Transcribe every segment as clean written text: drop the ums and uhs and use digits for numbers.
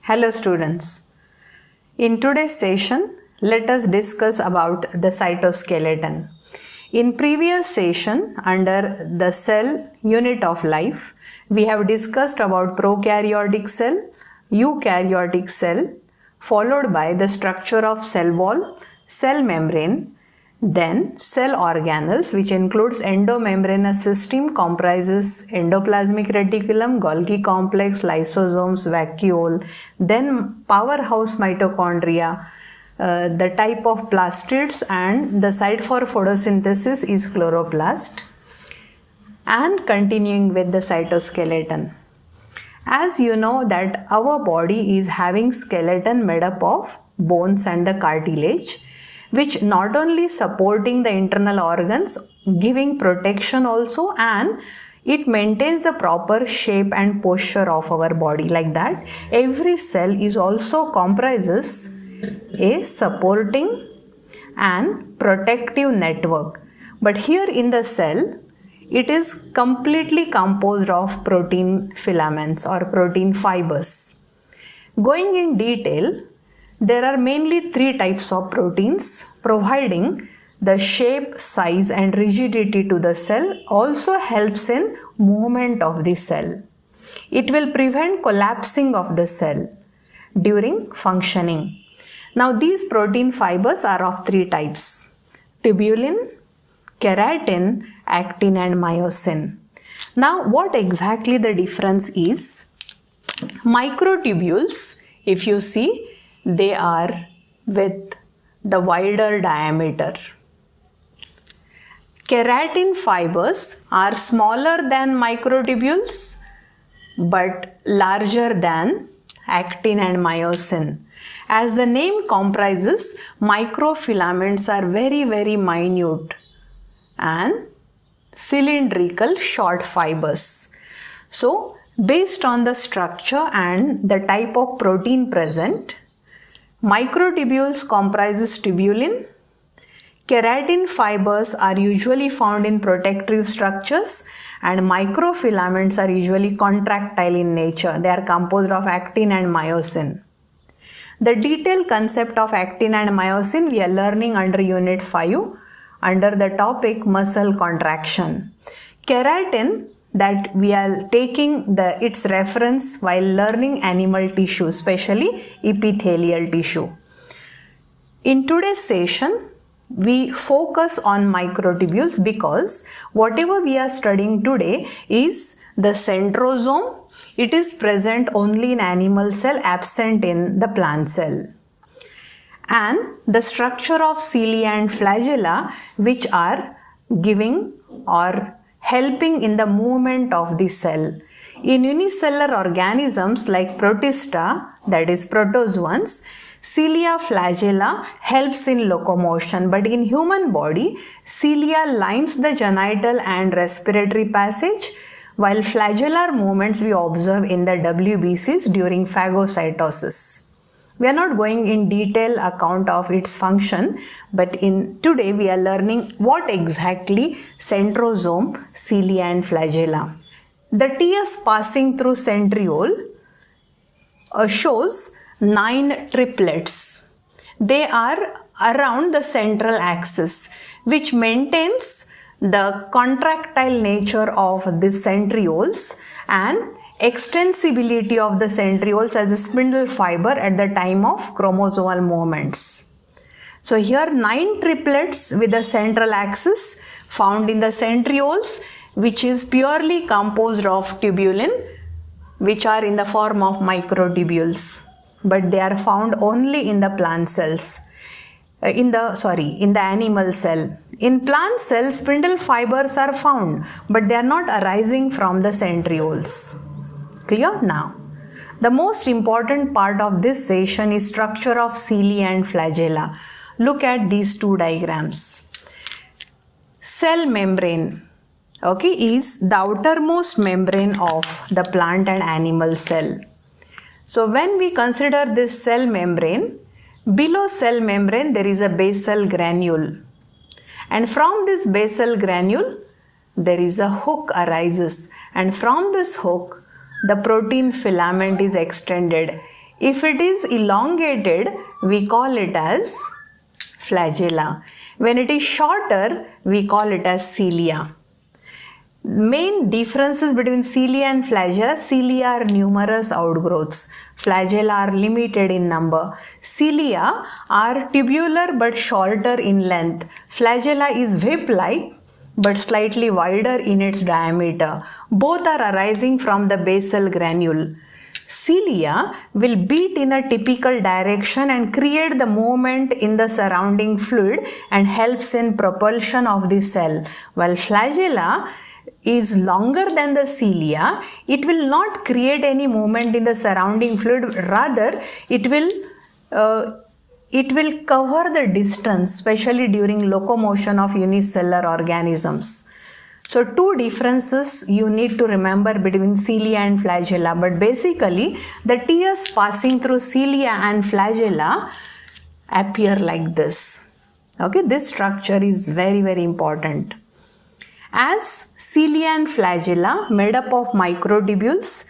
Hello students. In today's session, let us discuss about the cytoskeleton. In previous session under the cell unit of life, we have discussed about prokaryotic cell, eukaryotic cell, followed by the structure of cell wall, cell membrane, then cell organelles, which includes endomembranous system, comprises endoplasmic reticulum, Golgi complex, lysosomes, vacuole, then powerhouse mitochondria, the type of plastids, and the site for photosynthesis is chloroplast, and continuing with the cytoskeleton. As you know that our body is having skeleton made up of bones and the cartilage, which not only supporting the internal organs, giving protection also, and it maintains the proper shape and posture of our body. Like that, every cell is also comprises a supporting and protective network. But here in the cell, it is completely composed of protein filaments or protein fibers. Going in detail, there are mainly three types of proteins providing the shape, size and rigidity to the cell, also helps in movement of the cell. It will prevent collapsing of the cell during functioning. Now these protein fibers are of three types: tubulin, keratin, actin and myosin. Now what exactly the difference is? Microtubules, if you see, they are with the wider diameter. Keratin fibers are smaller than microtubules but larger than actin and myosin. As the name comprises, microfilaments are very minute and cylindrical short fibers. So, based on the structure and the type of protein present, microtubules comprises tubulin. Keratin fibers are usually found in protective structures and microfilaments are usually contractile in nature. They are composed of actin and myosin. The detailed concept of actin and myosin we are learning under Unit 5 under the topic muscle contraction. Keratin, that we are taking its reference while learning animal tissue, especially epithelial tissue. In today's session, we focus on microtubules because whatever we are studying today is the centrosome. It is present only in animal cell, absent in the plant cell. And the structure of cilia and flagella, which are giving or helping in the movement of the cell. In unicellular organisms like Protista, that is protozoans, cilia flagella helps in locomotion, but in human body, cilia lines the genital and respiratory passage, while flagellar movements we observe in the WBCs during phagocytosis. We are not going in detail account of its function, but today we are learning what exactly centrosome, cilia and flagella. The TS passing through centriole shows 9 triplets. They are around the central axis, which maintains the contractile nature of the centrioles and extensibility of the centrioles as a spindle fiber at the time of chromosomal movements. So here 9 triplets with the central axis found in the centrioles, which is purely composed of tubulin, which are in the form of microtubules, but they are found only in the plant cells. In the animal cell. In plant cells, spindle fibers are found, but they are not arising from the centrioles. Clear now? The most important part of this session is structure of cilia and flagella. Look at these two diagrams. Cell membrane, is the outermost membrane of the plant and animal cell. So when we consider this cell membrane, below cell membrane there is a basal granule, and from this basal granule there is a hook arises, and from this hook the protein filament is extended. If it is elongated, we call it as flagella. When it is shorter, we call it as cilia. Main differences between cilia and flagella: cilia are numerous outgrowths, flagella are limited in number. Cilia are tubular but shorter in length. Flagella is whip-like but slightly wider in its diameter. Both are arising from the basal granule. Cilia will beat in a typical direction and create the movement in the surrounding fluid and helps in propulsion of the cell, while flagella is longer than the cilia. It will not create any movement in the surrounding fluid, rather it will cover the distance, especially during locomotion of unicellular organisms. So two differences you need to remember between cilia and flagella, but basically the tears passing through cilia and flagella appear like this. Okay, this structure is very, very important. As cilia and flagella made up of microtubules,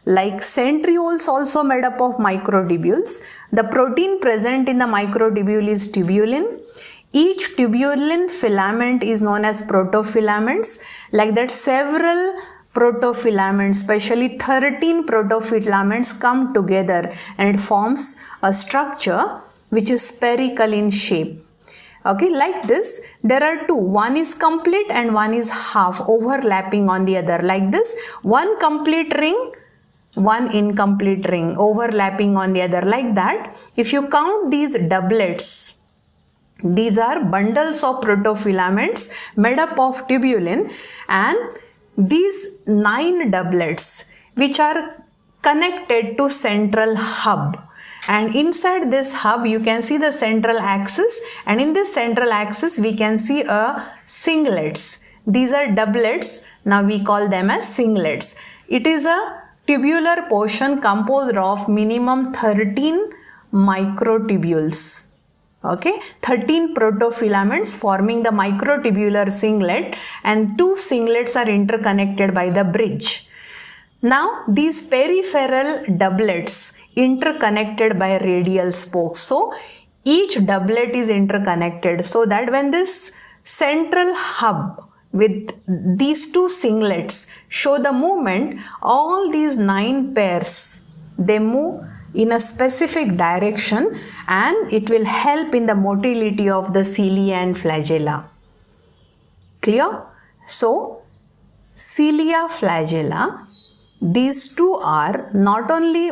like centrioles also made up of microtubules, the protein present in the microtubule is tubulin. Each tubulin filament is known as protofilaments. Like that, several protofilaments, especially 13 protofilaments, come together and it forms a structure which is spherical in shape. Okay, like this, there are two. One is complete and one is half, overlapping on the other. Like this, one complete ring, one incomplete ring, overlapping on the other. Like that, if you count these doublets, these are bundles of protofilaments made up of tubulin, and these 9 doublets which are connected to central hub. And inside this hub you can see the central axis, and in this central axis we can see a singlets. These are doublets, now we call them as singlets. It is a tubular portion composed of minimum 13 microtubules. Okay, 13 protofilaments forming the microtubular singlet, and 2 singlets are interconnected by the bridge. Now these peripheral doublets interconnected by radial spokes. So each doublet is interconnected, so that when this central hub with these 2 singlets show the movement, all these 9 pairs, they move in a specific direction, and it will help in the motility of the cilia and flagella. Clear? So cilia, flagella, these two are not only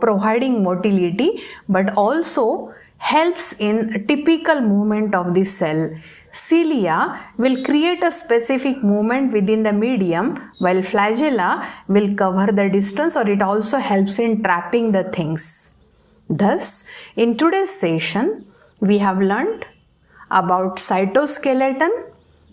providing motility but also helps in typical movement of the cell. Cilia will create a specific movement within the medium, while flagella will cover the distance, or it also helps in trapping the things. Thus, in today's session, we have learnt about cytoskeleton,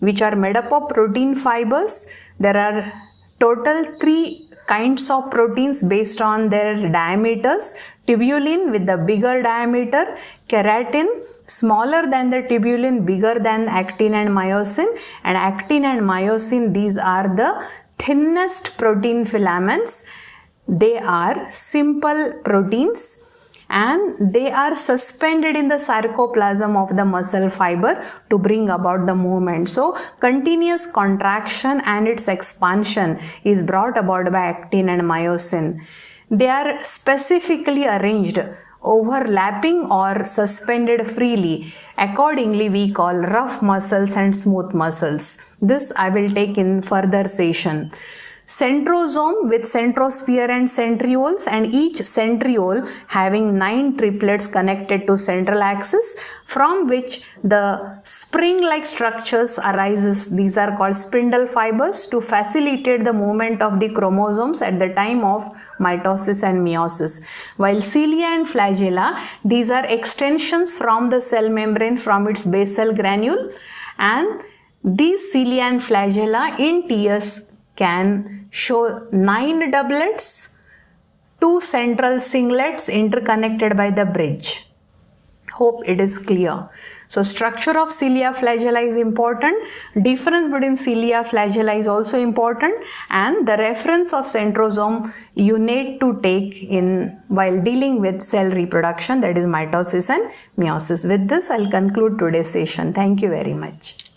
which are made up of protein fibers. There are total 3 kinds of proteins based on their diameters: tubulin with the bigger diameter, keratin smaller than the tubulin, bigger than actin and myosin, and actin and myosin, these are the thinnest protein filaments. They are simple proteins and they are suspended in the sarcoplasm of the muscle fiber to bring about the movement. So continuous contraction and its expansion is brought about by actin and myosin. They are specifically arranged, overlapping or suspended freely. Accordingly, we call rough muscles and smooth muscles. This I will take in further session. Centrosome with centrosphere and centrioles, and each centriole having 9 triplets connected to central axis, from which the spring-like structures arises. These are called spindle fibers to facilitate the movement of the chromosomes at the time of mitosis and meiosis. While cilia and flagella, these are extensions from the cell membrane from its basal granule, and these cilia and flagella in TS can show 9 doublets, 2 central singlets interconnected by the bridge. Hope it is clear. So structure of cilia flagella is important, difference between cilia flagella is also important, and the reference of centrosome you need to take in while dealing with cell reproduction, that is mitosis and meiosis. With this, I'll conclude today's session. Thank you very much.